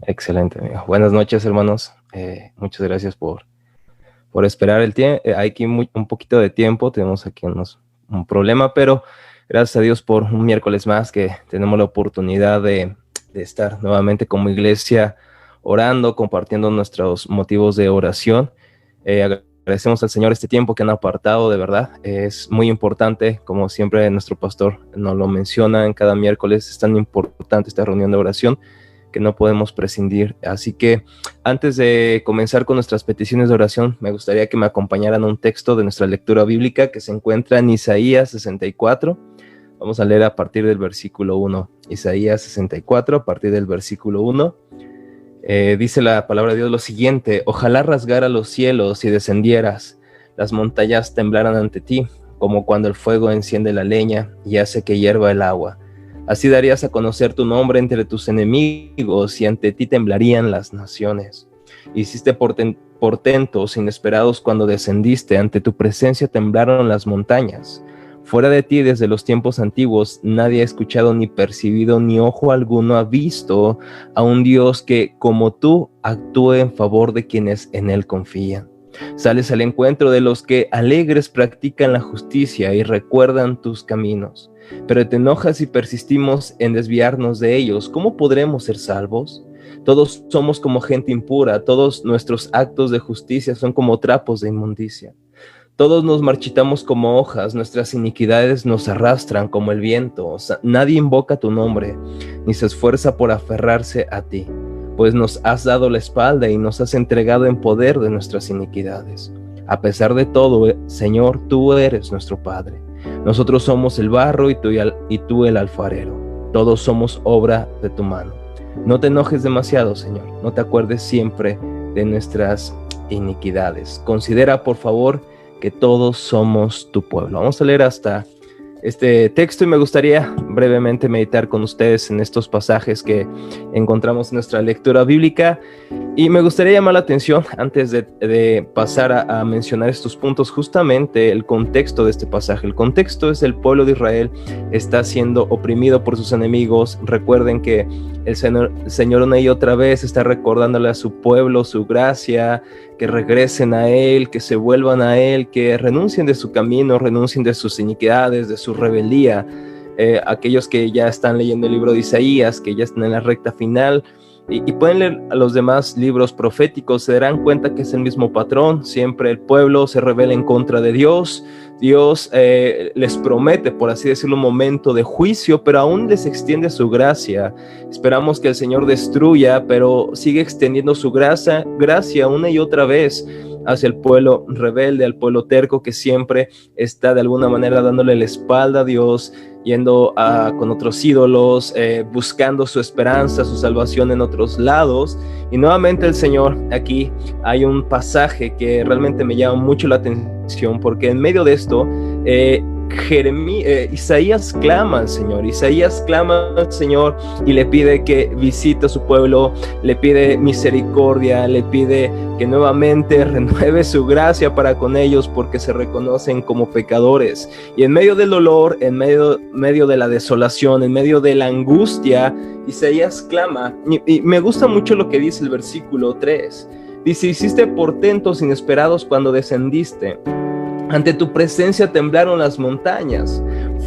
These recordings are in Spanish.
Excelente, amigo. Buenas noches, hermanos. Muchas gracias por esperar el tiempo. Hay aquí un poquito de tiempo. Tenemos aquí un problema, pero gracias a Dios por un miércoles más que tenemos la oportunidad de estar nuevamente como iglesia orando, compartiendo nuestros motivos de oración. Agradecemos al Señor este tiempo que han apartado, de verdad. Es muy importante, como siempre nuestro pastor nos lo menciona en cada miércoles, es tan importante esta reunión de oración que no podemos prescindir. Así que antes de comenzar con nuestras peticiones de oración, me gustaría que me acompañaran a un texto de nuestra lectura bíblica que se encuentra en Isaías 64. Vamos a leer a partir del versículo 1. Isaías 64, a partir del versículo 1. Dice la palabra de Dios lo siguiente: ojalá rasgara los cielos y descendieras, las montañas temblaran ante ti, como cuando el fuego enciende la leña y hace que hierva el agua. Así darías a conocer tu nombre entre tus enemigos y ante ti temblarían las naciones. Hiciste portentos inesperados cuando descendiste, ante tu presencia temblaron las montañas. Fuera de ti, desde los tiempos antiguos, nadie ha escuchado ni percibido, ni ojo alguno ha visto a un Dios que, como tú, actúe en favor de quienes en él confían. Sales al encuentro de los que alegres practican la justicia y recuerdan tus caminos. Pero te enojas y persistimos en desviarnos de ellos. ¿Cómo podremos ser salvos? Todos somos como gente impura, todos nuestros actos de justicia son como trapos de inmundicia. Todos nos marchitamos como hojas, nuestras iniquidades nos arrastran como el viento. Nadie invoca tu nombre, ni se esfuerza por aferrarse a ti, pues nos has dado la espalda y nos has entregado en poder de nuestras iniquidades. A pesar de todo, Señor, tú eres nuestro Padre. Nosotros somos el barro y tú el alfarero. Todos somos obra de tu mano. No te enojes demasiado, Señor. No te acuerdes siempre de nuestras iniquidades. Considera, por favor, que todos somos tu pueblo. Vamos a leer hasta este texto y me gustaría brevemente meditar con ustedes en estos pasajes que encontramos en nuestra lectura bíblica, y me gustaría llamar la atención antes de pasar a mencionar estos puntos, justamente el contexto de este pasaje. El contexto es: el pueblo de Israel está siendo oprimido por sus enemigos. Recuerden que el Señor una y otra vez está recordándole a su pueblo su gracia, que regresen a Él, que se vuelvan a Él, que renuncien de su camino, renuncien de sus iniquidades, de su rebeldía. Aquellos que ya están leyendo el libro de Isaías, que ya están en la recta final, y pueden leer a los demás libros proféticos, se darán cuenta que es el mismo patrón. Siempre el pueblo se rebela en contra de Dios. Dios les promete, por así decirlo, un momento de juicio, pero aún les extiende su gracia. Esperamos que el Señor destruya, pero sigue extendiendo su gracia una y otra vez hacia el pueblo rebelde, al pueblo terco que siempre está de alguna manera dándole la espalda a Dios, yendo con otros ídolos, buscando su esperanza, su salvación en otros lados. Y nuevamente el Señor, aquí hay un pasaje que realmente me llama mucho la atención, porque en medio de esto Isaías clama al Señor. Isaías clama al Señor y le pide que visite a su pueblo, le pide misericordia, le pide que nuevamente renueve su gracia para con ellos, porque se reconocen como pecadores. Y en medio del dolor, en medio de la desolación, en medio de la angustia, Isaías clama. Y me gusta mucho lo que dice el versículo 3. Dice: hiciste portentos inesperados cuando descendiste. Ante tu presencia temblaron las montañas.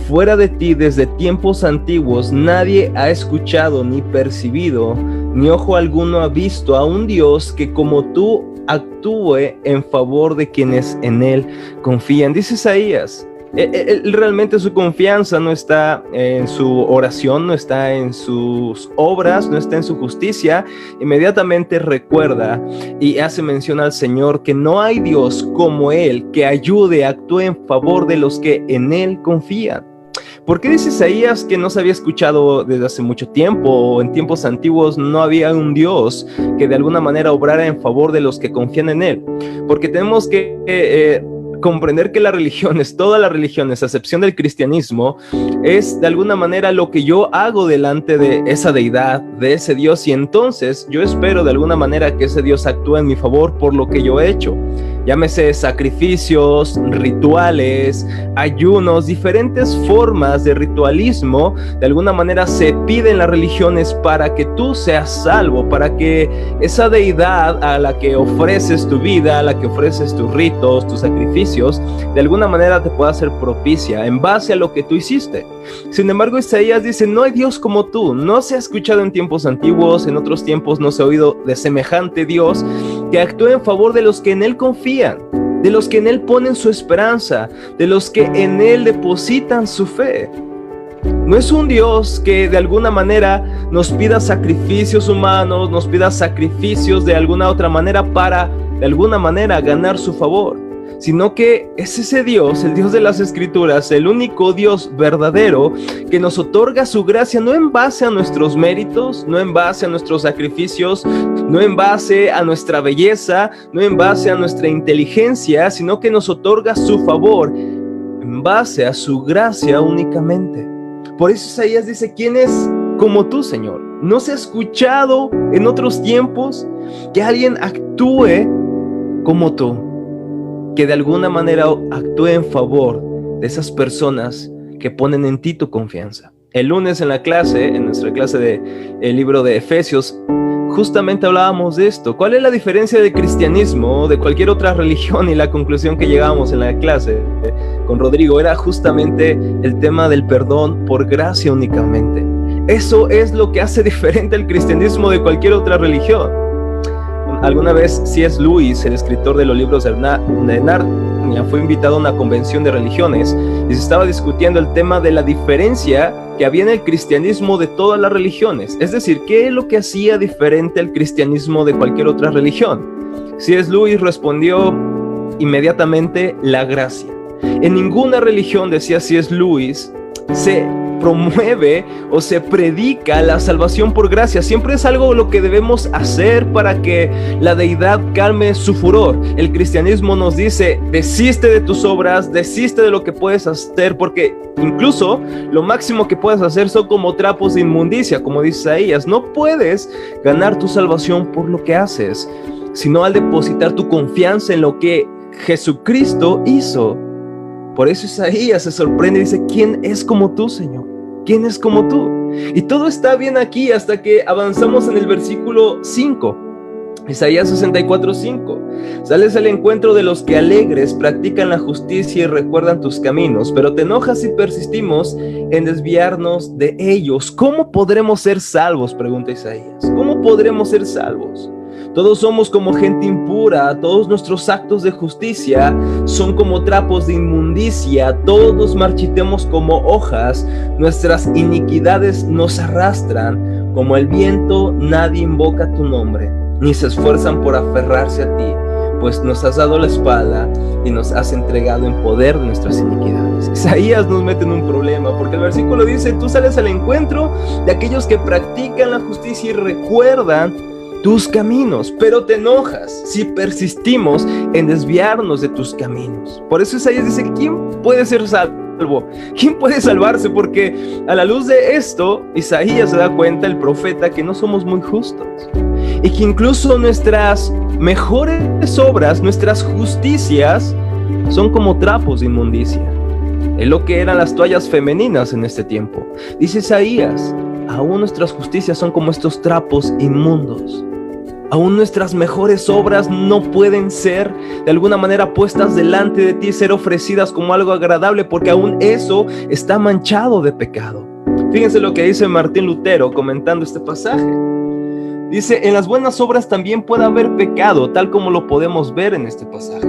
Fuera de ti, desde tiempos antiguos, nadie ha escuchado ni percibido, ni ojo alguno ha visto a un Dios que, como tú, actúe en favor de quienes en él confían. Dice Isaías, realmente su confianza no está en su oración, no está en sus obras, no está en su justicia. Inmediatamente recuerda y hace mención al Señor que no hay Dios como Él, que ayude, actúe en favor de los que en Él confían. ¿Por qué dice Isaías que no se había escuchado desde hace mucho tiempo, o en tiempos antiguos no había un Dios que de alguna manera obrara en favor de los que confían en Él? Porque tenemos que comprender que las religiones, todas las religiones, a excepción del cristianismo, es de alguna manera lo que yo hago delante de esa deidad, de ese Dios, y entonces yo espero de alguna manera que ese Dios actúe en mi favor por lo que yo he hecho. llámese sacrificios, rituales, ayunos, diferentes formas de ritualismo, de alguna manera se piden en las religiones para que tú seas salvo, para que esa deidad a la que ofreces tu vida, a la que ofreces tus ritos, tus sacrificios, de alguna manera te pueda ser propicia en base a lo que tú hiciste. Sin embargo, Isaías dice, no hay Dios como tú. No se ha escuchado en tiempos antiguos, en otros tiempos no se ha oído de semejante Dios que actúe en favor de los que en Él confían, de los que en Él ponen su esperanza, de los que en Él depositan su fe. No es un Dios que de alguna manera nos pida sacrificios humanos, nos pida sacrificios de alguna otra manera para de alguna manera ganar su favor, sino que es ese Dios, el Dios de las Escrituras, el único Dios verdadero que nos otorga su gracia no en base a nuestros méritos, no en base a nuestros sacrificios, no en base a nuestra belleza, no en base a nuestra inteligencia, sino que nos otorga su favor en base a su gracia únicamente. Por eso Isaías dice, ¿quién es como tú, Señor? No se ha escuchado en otros tiempos que alguien actúe como tú, que de alguna manera actúe en favor de esas personas que ponen en ti tu confianza. El lunes en nuestra clase del libro de Efesios, justamente hablábamos de esto. ¿Cuál es la diferencia del cristianismo o de cualquier otra religión? Y la conclusión que llegábamos en la clase con Rodrigo era justamente el tema del perdón por gracia únicamente. Eso es lo que hace diferente al cristianismo de cualquier otra religión. Alguna vez C.S. Lewis, el escritor de los libros de Narnia, fue invitado a una convención de religiones y se estaba discutiendo el tema de la diferencia que había en el cristianismo de todas las religiones. Es decir, ¿qué es lo que hacía diferente al cristianismo de cualquier otra religión? C.S. Lewis respondió inmediatamente, la gracia. En ninguna religión, decía C.S. Lewis, se promueve o se predica la salvación por gracia. Siempre es algo lo que debemos hacer para que la deidad calme su furor. El cristianismo nos dice, desiste de tus obras, desiste de lo que puedes hacer, porque incluso lo máximo que puedes hacer son como trapos de inmundicia, como dice Isaías. No puedes ganar tu salvación por lo que haces, sino al depositar tu confianza en lo que Jesucristo hizo. Por eso Isaías se sorprende y dice, ¿quién es como tú, Señor? ¿Quién es como tú? Y todo está bien aquí hasta que avanzamos en el versículo 5. Isaías 64:5. Sales al encuentro de los que alegres practican la justicia y recuerdan tus caminos, pero te enojas si persistimos en desviarnos de ellos. ¿Cómo podremos ser salvos?, pregunta Isaías. ¿Cómo podremos ser salvos? Todos somos como gente impura, todos nuestros actos de justicia son como trapos de inmundicia, todos marchitemos como hojas, nuestras iniquidades nos arrastran, como el viento nadie invoca tu nombre, ni se esfuerzan por aferrarse a ti, pues nos has dado la espalda y nos has entregado en poder de nuestras iniquidades. Isaías nos mete en un problema, porque el versículo dice, tú sales al encuentro de aquellos que practican la justicia y recuerdan tus caminos, pero te enojas si persistimos en desviarnos de tus caminos. Por eso Isaías dice, ¿quién puede ser salvo? ¿Quién puede salvarse? Porque a la luz de esto, Isaías se da cuenta, el profeta, que no somos muy justos y que incluso nuestras mejores obras, nuestras justicias, son como trapos de inmundicia. Es lo que eran las toallas femeninas en este tiempo. Dice Isaías, aún nuestras justicias son como estos trapos inmundos. Aún nuestras mejores obras no pueden ser de alguna manera puestas delante de ti, ser ofrecidas como algo agradable, porque aún eso está manchado de pecado. Fíjense lo que dice Martín Lutero comentando este pasaje. Dice, en las buenas obras también puede haber pecado, tal como lo podemos ver en este pasaje.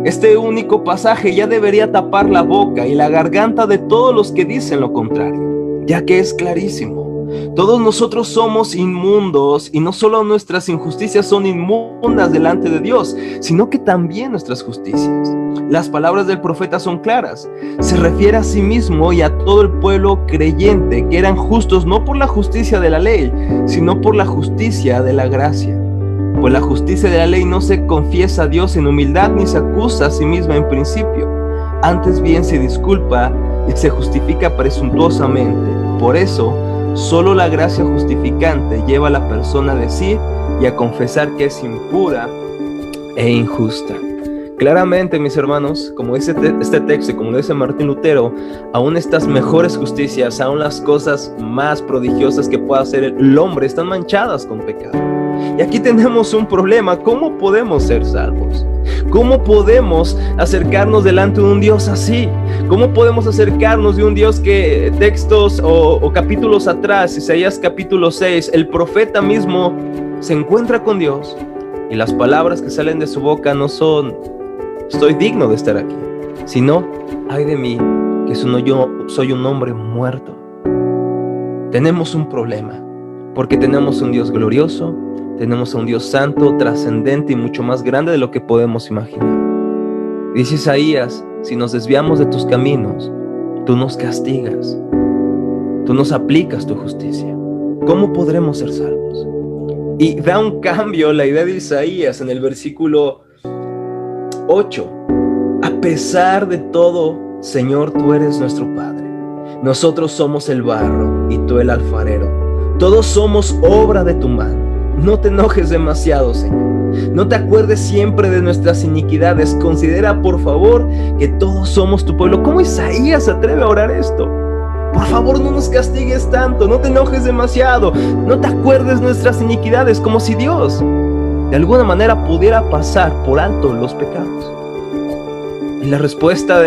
Este único pasaje ya debería tapar la boca y la garganta de todos los que dicen lo contrario, ya que es clarísimo. Todos nosotros somos inmundos, y no solo nuestras injusticias son inmundas delante de Dios, sino que también nuestras justicias. Las palabras del profeta son claras. Se refiere a sí mismo y a todo el pueblo creyente que eran justos no por la justicia de la ley, sino por la justicia de la gracia. Pues la justicia de la ley no se confiesa a Dios en humildad ni se acusa a sí misma en principio. Antes bien se disculpa y se justifica presuntuosamente. Por eso, solo la gracia justificante lleva a la persona a decir y a confesar que es impura e injusta. Claramente, mis hermanos, como dice este texto y como dice Martín Lutero, aún estas mejores justicias, aún las cosas más prodigiosas que pueda hacer el hombre, están manchadas con pecado. Y aquí tenemos un problema. ¿Cómo podemos ser salvos? ¿Cómo podemos acercarnos delante de un Dios así? ¿Cómo podemos acercarnos de un Dios que textos o capítulos atrás, Isaías capítulo 6, el profeta mismo se encuentra con Dios y las palabras que salen de su boca no son estoy digno de estar aquí, sino ay de mí, que yo soy un hombre muerto? Tenemos un problema, porque tenemos un Dios glorioso, tenemos a un Dios santo, trascendente y mucho más grande de lo que podemos imaginar. Dice Isaías, si nos desviamos de tus caminos, tú nos castigas, tú nos aplicas tu justicia. ¿Cómo podremos ser salvos? Y da un cambio la idea de Isaías en el versículo 8. A pesar de todo, Señor, tú eres nuestro Padre. Nosotros somos el barro y tú el alfarero. Todos somos obra de tu mano. No te enojes demasiado, Señor. No te acuerdes siempre de nuestras iniquidades. Considera, por favor, que todos somos tu pueblo. ¿Cómo Isaías se atreve a orar esto? Por favor, no nos castigues tanto. No te enojes demasiado. No te acuerdes nuestras iniquidades, como si Dios de alguna manera pudiera pasar por alto los pecados. Y la respuesta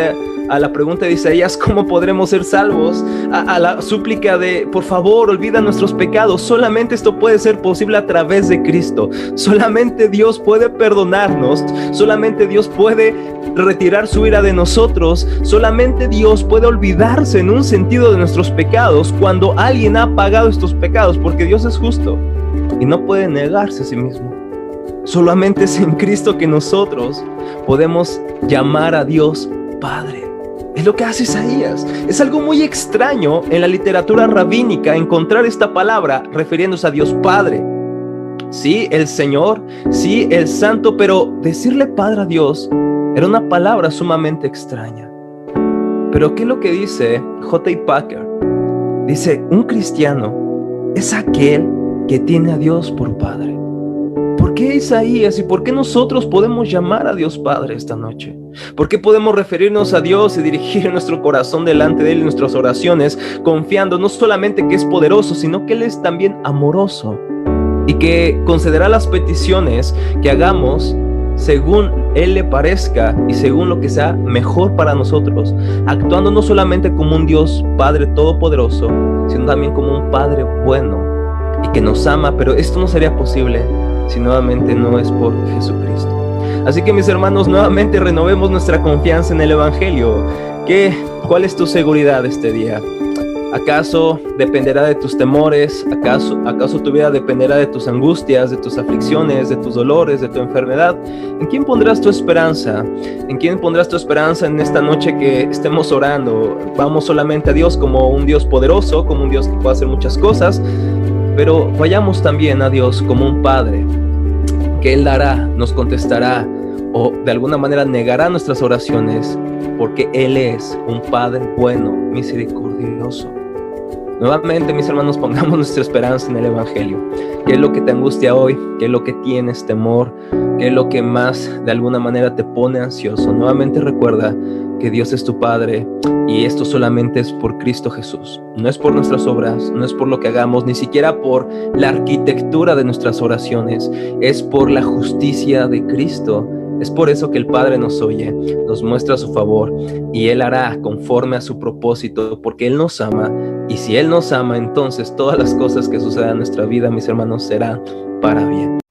a la pregunta de Isaías, ¿cómo podremos ser salvos? A la súplica de, por favor, olvida nuestros pecados. Solamente esto puede ser posible a través de Cristo. Solamente Dios puede perdonarnos. Solamente Dios puede retirar su ira de nosotros. Solamente Dios puede olvidarse en un sentido de nuestros pecados cuando alguien ha pagado estos pecados, porque Dios es justo y no puede negarse a sí mismo. Solamente es en Cristo que nosotros podemos llamar a Dios Padre. Es lo que hace Isaías. Es algo muy extraño en la literatura rabínica encontrar esta palabra refiriéndose a Dios Padre. Sí, el Señor, sí, el Santo, pero decirle Padre a Dios era una palabra sumamente extraña. Pero ¿qué es lo que dice J.I. Packer? Dice, un cristiano es aquel que tiene a Dios por Padre. ¿Por qué Isaías y por qué nosotros podemos llamar a Dios Padre esta noche? ¿Por qué podemos referirnos a Dios y dirigir nuestro corazón delante de Él en nuestras oraciones, confiando no solamente que es poderoso, sino que Él es también amoroso y que concederá las peticiones que hagamos según Él le parezca y según lo que sea mejor para nosotros, actuando no solamente como un Dios Padre todopoderoso, sino también como un Padre bueno y que nos ama? Pero esto no sería posible si nuevamente no es por Jesucristo. Así que, mis hermanos, nuevamente renovemos nuestra confianza en el Evangelio. ¿Cuál es tu seguridad este día? ¿Acaso dependerá de tus temores? ¿Acaso tu vida dependerá de tus angustias, de tus aflicciones, de tus dolores, de tu enfermedad? ¿En quién pondrás tu esperanza? ¿En quién pondrás tu esperanza en esta noche que estemos orando? Vamos solamente a Dios como un Dios poderoso, como un Dios que puede hacer muchas cosas, pero vayamos también a Dios como un Padre, que Él dará, nos contestará o de alguna manera negará nuestras oraciones, porque Él es un Padre bueno, misericordioso. Nuevamente, mis hermanos, pongamos nuestra esperanza en el Evangelio. ¿Qué es lo que te angustia hoy? ¿Qué es lo que tienes temor? ¿Qué es lo que más de alguna manera te pone ansioso? Nuevamente recuerda que Dios es tu Padre y esto solamente es por Cristo Jesús. No es por nuestras obras, no es por lo que hagamos, ni siquiera por la arquitectura de nuestras oraciones. Es por la justicia de Cristo. Es por eso que el Padre nos oye, nos muestra su favor y Él hará conforme a su propósito, porque Él nos ama. Y si Él nos ama, entonces todas las cosas que sucedan en nuestra vida, mis hermanos, serán para bien.